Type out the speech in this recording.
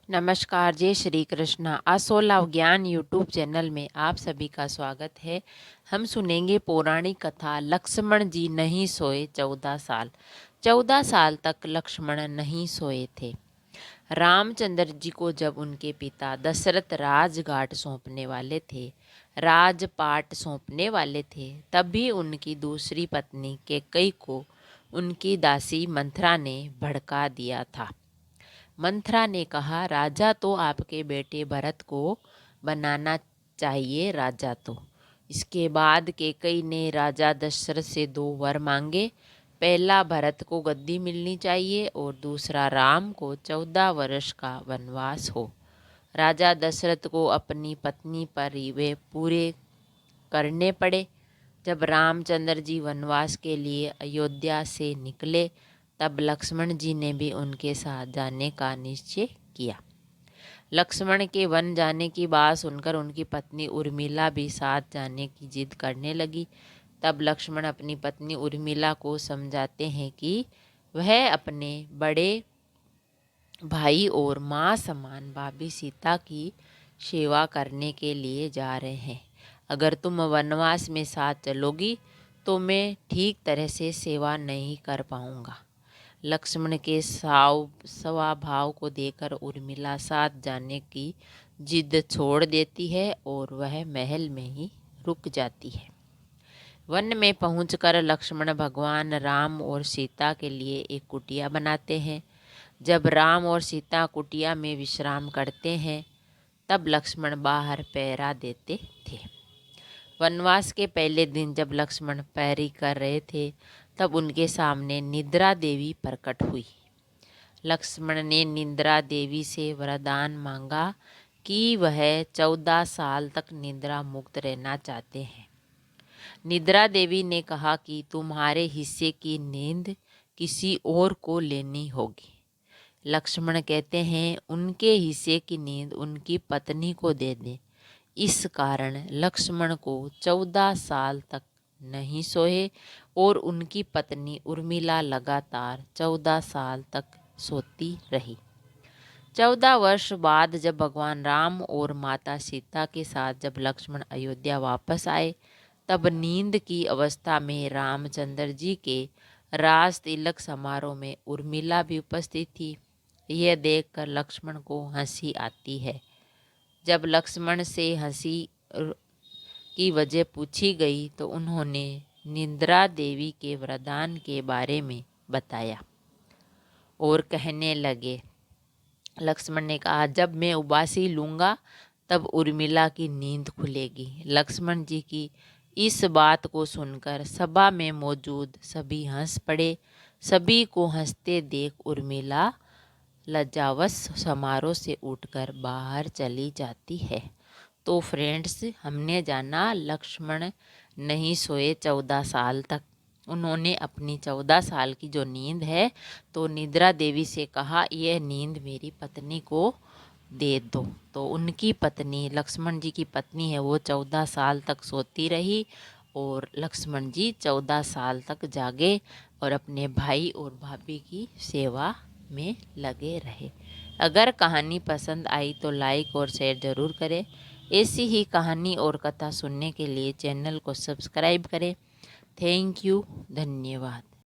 नमस्कार, जय श्री कृष्णा। असोला ज्ञान यूट्यूब चैनल में आप सभी का स्वागत है। हम सुनेंगे पौराणिक कथा लक्ष्मण जी नहीं सोए 14 साल। 14 साल तक लक्ष्मण नहीं सोए थे। रामचंद्र जी को जब उनके पिता दशरथ राजघाट सौंपने वाले थे, राजपाट सौंपने वाले थे, तभी उनकी दूसरी पत्नी कैकेयी को उनकी दासी मंथरा ने भड़का दिया था। मंथरा ने कहा, राजा तो आपके बेटे भरत को बनाना चाहिए राजा तो। इसके बाद कैकेयी ने राजा दशरथ से 2 वर मांगे। पहला, भरत को गद्दी मिलनी चाहिए और दूसरा, राम को 14 वर्ष का वनवास हो। राजा दशरथ को अपनी पत्नी पर वे पूरे करने पड़े। जब रामचंद्र जी वनवास के लिए अयोध्या से निकले, तब लक्ष्मण जी ने भी उनके साथ जाने का निश्चय किया। लक्ष्मण के वन जाने की बात सुनकर उनकी पत्नी उर्मिला भी साथ जाने की जिद करने लगी। तब लक्ष्मण अपनी पत्नी उर्मिला को समझाते हैं कि वह अपने बड़े भाई और माँ समान भाभी सीता की सेवा करने के लिए जा रहे हैं। अगर तुम वनवास में साथ चलोगी तो मैं ठीक तरह से सेवा नहीं कर पाऊंगा। लक्ष्मण के स्वभाव को देखकर उर्मिला साथ जाने की जिद छोड़ देती है और वह महल में ही रुक जाती है। वन में पहुंचकर लक्ष्मण भगवान राम और सीता के लिए एक कुटिया बनाते हैं। जब राम और सीता कुटिया में विश्राम करते हैं, तब लक्ष्मण बाहर पहरा देते थे। वनवास के पहले दिन जब लक्ष्मण पहरी कर रहे थे, तब उनके सामने निद्रा देवी प्रकट हुई। लक्ष्मण ने निद्रा देवी से वरदान मांगा कि वह 14 साल तक निद्रा मुक्त रहना चाहते हैं। निद्रा देवी ने कहा कि तुम्हारे हिस्से की नींद किसी और को लेनी होगी। लक्ष्मण कहते हैं, उनके हिस्से की नींद उनकी पत्नी को दे दें। इस कारण लक्ष्मण को 14 साल तक नहीं सोए और उनकी पत्नी उर्मिला लगातार 14 साल तक सोती रही। 14 वर्ष बाद जब भगवान राम और माता सीता के साथ जब लक्ष्मण अयोध्या वापस आए, तब नींद की अवस्था में रामचंद्र जी के राज तिलक समारोह में उर्मिला भी उपस्थित थी। यह देखकर लक्ष्मण को हंसी आती है। जब लक्ष्मण से हंसी की वजह पूछी गई तो उन्होंने निद्रा देवी के वरदान के बारे में बताया और कहने लगे। लक्ष्मण ने कहा, जब मैं उबासी लूँगा तब उर्मिला की नींद खुलेगी। लक्ष्मण जी की इस बात को सुनकर सभा में मौजूद सभी हंस पड़े। सभी को हंसते देख उर्मिला लज्जावश समारोह से उठकर बाहर चली जाती है। तो फ्रेंड्स, हमने जाना लक्ष्मण नहीं सोए 14 साल तक। उन्होंने अपनी 14 साल की जो नींद है तो निद्रा देवी से कहा, यह नींद मेरी पत्नी को दे दो। तो उनकी पत्नी, लक्ष्मण जी की पत्नी है, वो 14 साल तक सोती रही और लक्ष्मण जी 14 साल तक जागे और अपने भाई और भाभी की सेवा में लगे रहे। अगर कहानी पसंद आई तो लाइक और शेयर ज़रूर करें। ऐसी ही कहानी और कथा सुनने के लिए चैनल को सब्सक्राइब करें। थैंक यू, धन्यवाद।